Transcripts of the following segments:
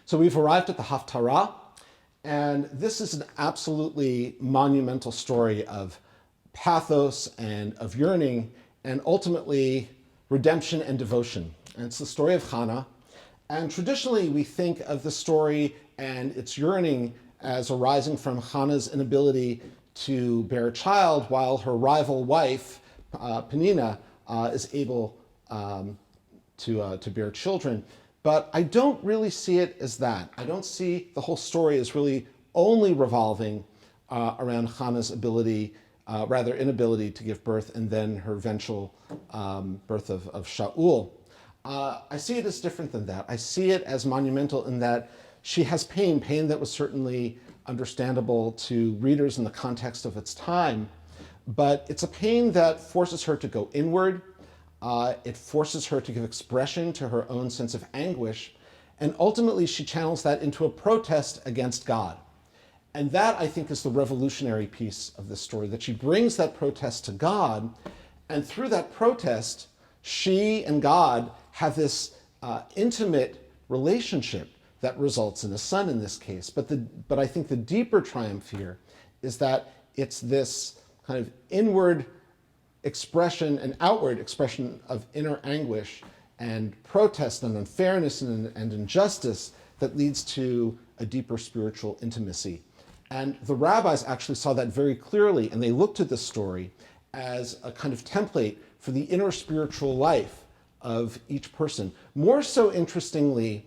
So we've arrived at the Haftarah, and this is an absolutely monumental story of pathos and of yearning and ultimately redemption and devotion. And it's the story of Hannah. And traditionally we think of the story and its yearning as arising from Hannah's inability to bear a child while her rival wife, Penina, is able to bear children. But I don't really see it as that. I don't see the whole story as really only revolving around Hannah's inability to give birth, and then her eventual birth of Shaul. I see it as different than that. I see it as monumental in that she has pain that was certainly understandable to readers in the context of its time, but it's a pain that forces her to go inward. It forces her to give expression to her own sense of anguish, and ultimately she channels that into a protest against God. And that, I think, is the revolutionary piece of this story, that she brings that protest to God, and through that protest, she and God have this intimate relationship that results in a son in this case. But I think the deeper triumph here is that it's this kind of inward expression and outward expression of inner anguish and protest and unfairness and injustice that leads to a deeper spiritual intimacy. And the rabbis actually saw that very clearly, and they looked at this story as a kind of template for the inner spiritual life of each person, more so interestingly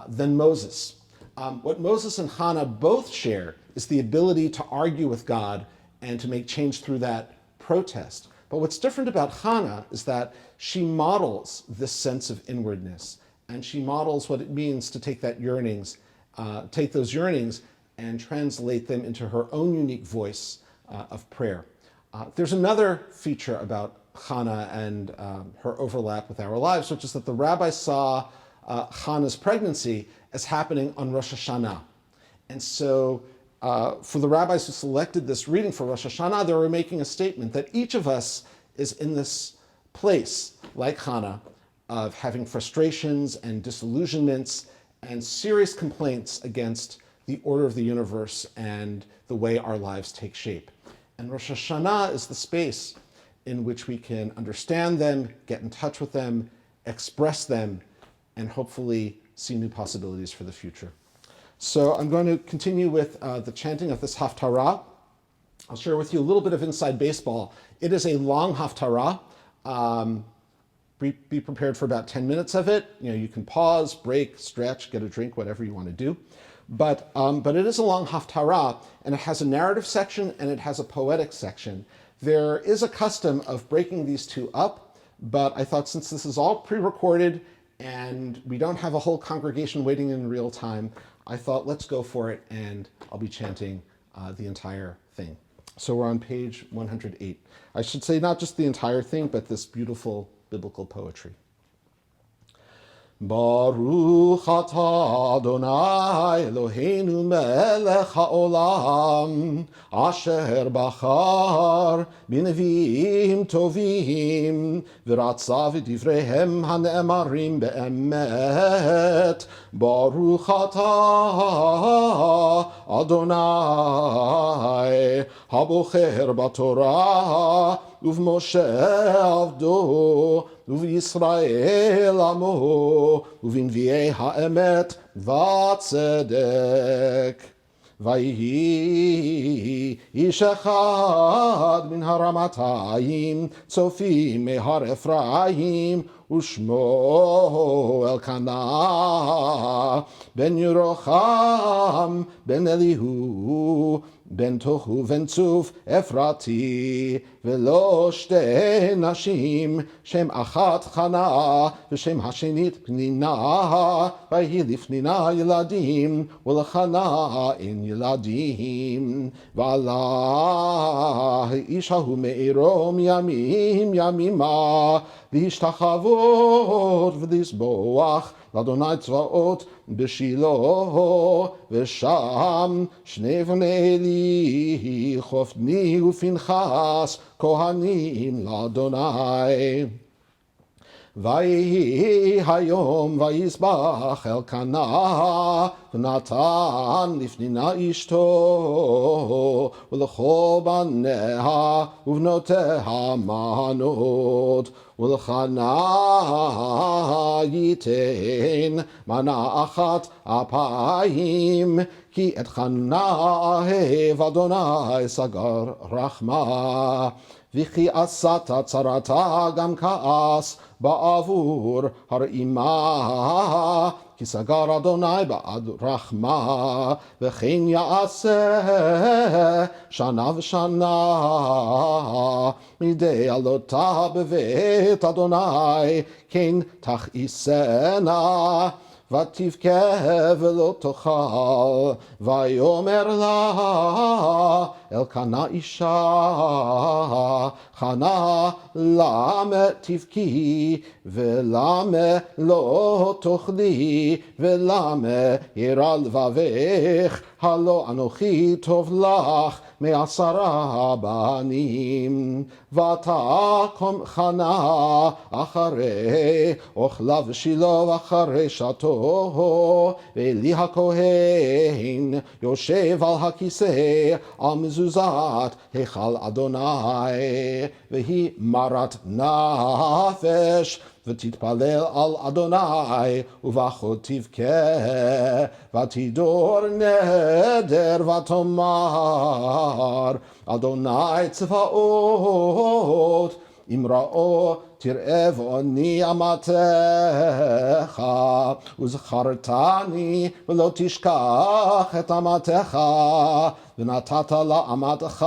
than Moses. What Moses and Hannah both share is the ability to argue with God and to make change through that protest. But what's different about Hannah is that she models this sense of inwardness, and she models what it means to take those yearnings and translate them into her own unique voice of prayer. There's another feature about Hannah and her overlap with our lives, which is that the rabbis saw Hannah's pregnancy as happening on Rosh Hashanah. And so for the rabbis who selected this reading for Rosh Hashanah, they were making a statement that each of us is in this place, like Hannah, of having frustrations and disillusionments and serious complaints against the order of the universe and the way our lives take shape. And Rosh Hashanah is the space in which we can understand them, get in touch with them, express them, and hopefully see new possibilities for the future. So I'm going to continue with the chanting of this Haftarah. I'll share with you a little bit of inside baseball. It is a long Haftarah. Be prepared for about 10 minutes of it. You can pause, break, stretch, get a drink, whatever you want to do. But it is a long Haftarah, and it has a narrative section and it has a poetic section. There is a custom of breaking these two up, but I thought since this is all pre-recorded and we don't have a whole congregation waiting in real time, I thought let's go for it, and I'll be chanting the entire thing. So we're on page 108. I should say not just the entire thing, but this beautiful biblical poetry. Baruch atah Adonai Eloheinu melech haolam asher bachar b'neviim tovim v'ratza v'divreihem hane'emarim be'emet. Baruch atah Adonai habocher b'torah uv'Moshe avdo ובישראל עמו, ובנביאי האמת והצדק. ויהי איש אחד מן הרמתיים, צופים מהר אפרים, ושמו אלקנה, בן ירוחם, בן אליהו, בן תוהו בן צוף אפרתי, ולא שתי נשים, שם אחת חנה, ושם השנית פנינה, ויהי לפנינה ילדים, ולחנה אין ילדים. ועלה האיש ההוא מעירום ימים ימימה, להשתחוות ולסבוח לאדוני צבאות בשילה, ושם שני בני אלי חופני ופנחס כהנים לאדוני. ויהי היום ויסבח אלקנה ונתן לפנינה אשתו ולכל בניה ובנותיה מנות ולחנה ייתן מנה אחת אפיים כי את חנה אהב אדוני סגר רחמה וכי עשת צרתה גם כעס בעבור הרעימה כי סגר אדוני בעד רחמה וכן יעשה שנה ושנה מדי עלותה בבית אדוני כן תכעיסנה ותבכה ולא תאכל ויאמר לה אלקנה אישה חנה למה תבכי ולמה לא תאכלי ולמה ירע לבבך הלא אנוכי טוב לך מ10 בנים ותקום חנה אחרי אוכלה ושילה אחרי שתו ואלי הכהן יושב על הכיסא על מזוזת היכל אדוני והיא מרת נפש ותתפלל על אדוני ובכה תבכה ותדור נדר ותאמר אדוני צבאות אמראו תראה ואני אמתך וזכרתני ולא תשכח את אמתך ונתת לאמתך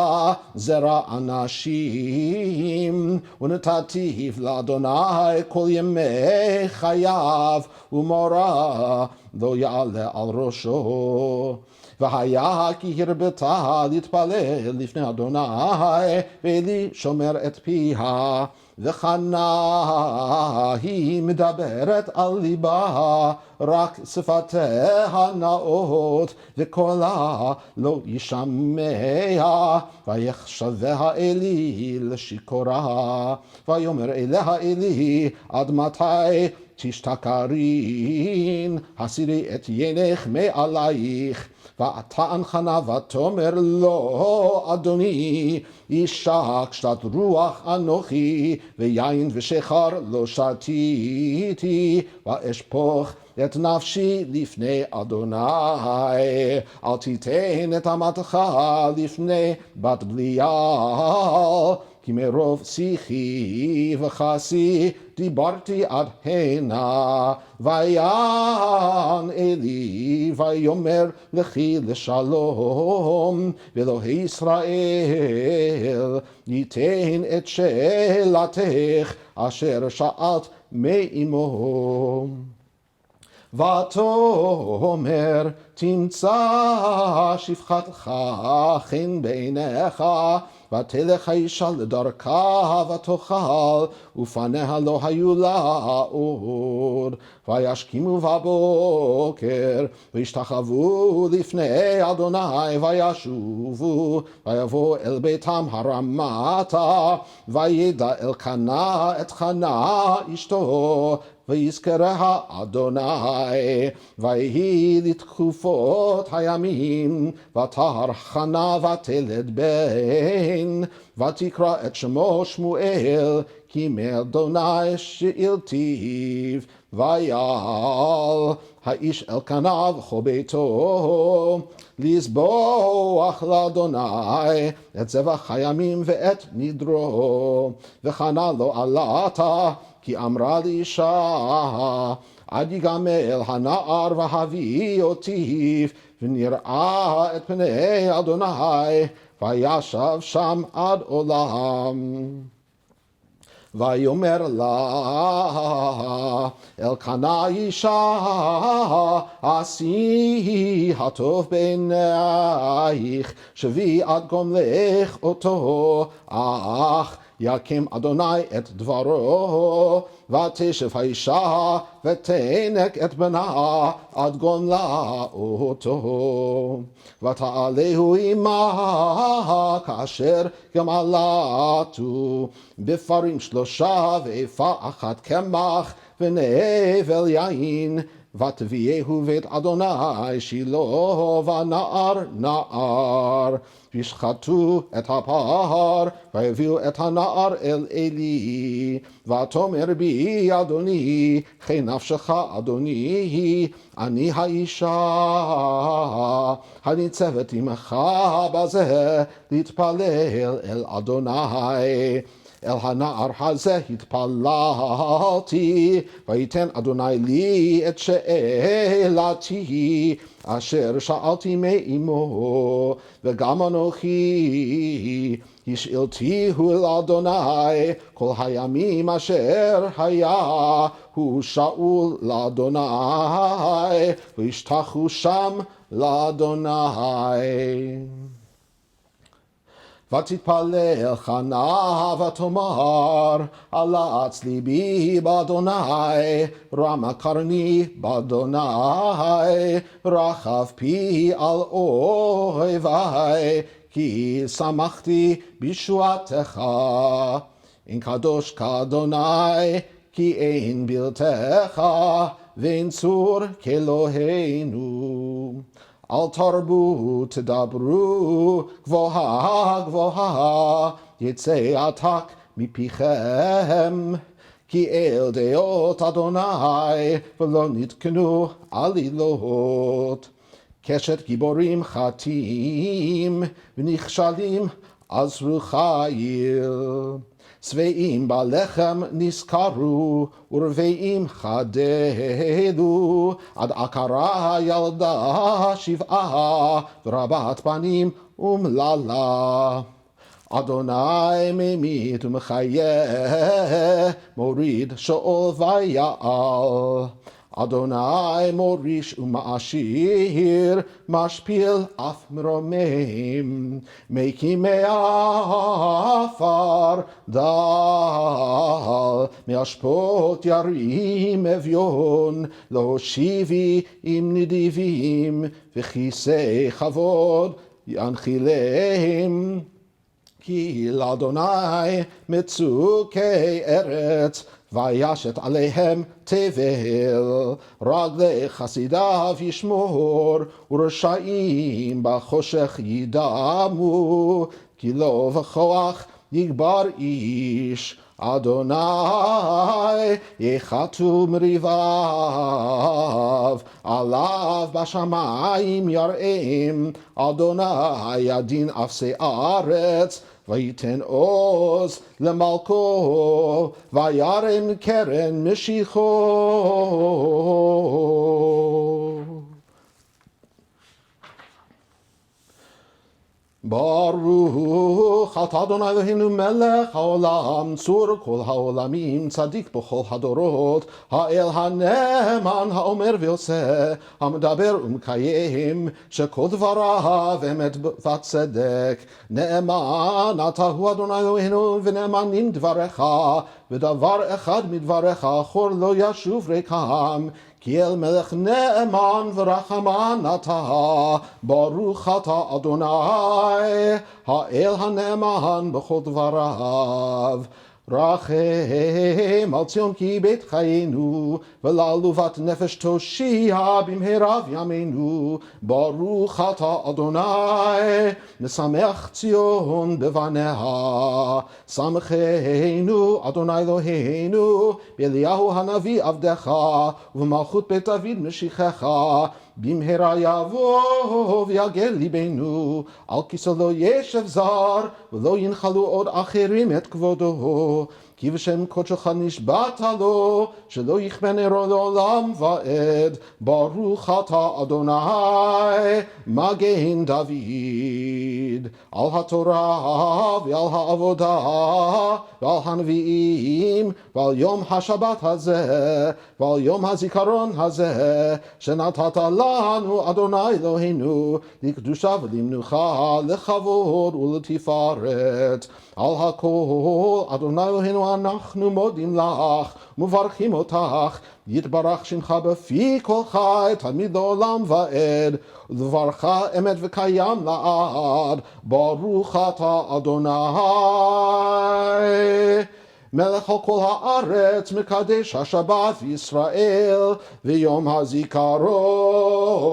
זרע אנשים ונתתיו לאדוני כל ימי חייו ומורא לא יעלה על ראשו והיה כי הרבתה להתפלל לפני אדוני ואלי שומר את פיה וחנה היא מדברת על ליבה רק שפתיה נאות וקולה לא ישמע ויחשביה אלי לשיכורה ויאמר אליה אלי עד מתי תשתכרין הסירי את יינך מעלייך ותען חנה ותאמר לו אדוני אישה קשת רוח אנוכי ויין ושכר לא שתיתי ואשפוך את נפשי לפני אדוני אל תיתן את אמתך לפני בת בליעל כי מרוב שיחי וכעסי דיברתי עד הנה ויען אלי ויאמר לכי לשלום ואלוהי ישראל ייתן את שאלתך אשר שאלת מאמו ותאמר תמצא שפחתך חן בעיניך ותלך האישה לדרכה ותאכל ופניה לא היו לה עוד וישכימו בבוקר וישתחוו לפני אדוני וישובו ויבואו אל ביתם הרמתה וידע אלקנה את חנה אשתו ויזכרה אדוני ויהי לתקופות הימים ותהר חנה ותלד בן ותקרא את שמו שמואל כי מאדוני שאלתיו ויעל האיש אלקנה וכל ביתו לזבוח לאדוני את זבח הימים ואת נדרו וחנה לא עלתה כי אמרה לאישה עד יגמל הנער והביא אותיו ונראה את פני אדוני וישב שם עד עולם ויאמר לה אלקנה אישה עשי הטוב בעינייך, שבי עד גומלך אותו, אך יקים אדוני את דברו, ותשב האישה ותנק את בנה עד גומלה אותו. ותעלהו עמה כאשר גמלתו, בפרים 3 ואפה 1 קמח ונבל יין, ותביאהו בית אדוני שילה ונער נער. וישחטו את הפר ויביאו את הנער אל עלי, ותאמר בי אדוני חי נפשך אדוני, אני האישה הניצבת עמך בזה להתפלל אל אדוני. אל הנער הזה התפללתי, ויתן אדוני לי את שאלתי אשר שאלתי מאמו, וגם אנוכי השאלתיהו אל אדוני כל הימים אשר היה הוא שאול לאדוני, וישתחו שם לאדוני. ותתפלל חנה ותאמר, עלץ ליבי באדוני, רמה קרני באדוני, רחב פי על אויבי, כי שמחתי בישועתך. אין קדוש כאדוני, כי אין בלתך, ואין צור כאלוהינו. אל תרבו תדברו גבוהה גבוהה, יצא עתק מפיכם, כי אל דעות אדוני ולא נתקנו עלילות. קשת גיבורים חטאים ונכשלים עזרו חיל. שבעים בלחם נזכרו ורבעים חדלו, עד עקרה ילדה 7 ורבת בנים אומללה. אדוני ממית ומחיה, מוריד שאול ויעל. אדוני מוריש ומעשיר, משפיל אף מרומם. מקימי עפר דל, מאשפות ירים אביון. להושיבי עם נדיבים, וכיסא כבוד ינחילם. כי לאדוני מצוקי ארץ, וישת עליהם תבל. רגלי חסידיו ישמור, ורשעים בחושך ידמו. כי לא בכוח יגבר איש, אדוני יחתו מריביו. עליו בשמיים יראים, אדוני ידין אפסי ארץ. ויתן עוז למלכו, וירם קרן משיחו. ברוך אתה אדוני אלוהינו מלך העולם, צור כל העולמים, צדיק בכל הדורות, האל הנאמן האומר ועושה, המדבר ומקיים, שכל דבריו אמת וצדק. נאמן אתה הוא אדוני אלוהינו, ונאמנים דבריך, ודבר אחד מדבריך אחור לא ישוב ריקם. כי אל מלך נאמן ורחמן אתה, ברוך אתה אדוני, האל הנאמן בכל דבריו. רחם על ציון כי בית חיינו, ולעלובת נפש תושיע במהרה בימינו. ברוך אתה אדוני, משמח ציון בבניה. שמחנו אדוני אלוהינו, באליהו הנביא עבדך, ובמלכות בית דוד משיחך. במהרה יבוא ויגל ליבנו, על כיסא לא ישב זר, ולא ינחלו עוד אחרים את כבודו. כי בשם קודשך נשבעת לו, שלא יכבני לעולם ועד. ברוך אתה אדוני, מגן דוד. על התורה ועל העבודה ועל הנביאים ועל יום השבת הזה ועל יום הזיכרון הזה שנתת לנו אדוני אלוהינו לקדושה ולמנוחה לכבוד ולתפארת. על הכל אדוני אלוהינו אנחנו מודים לך ומברכים אותך. יתברך שמך בפי כל חי תמיד לעולם ועד, ולברכה אמת וקיים לעד. ברוך אתה אדוני מלך על כל הארץ, מקדש השבת וישראל ויום הזיכרון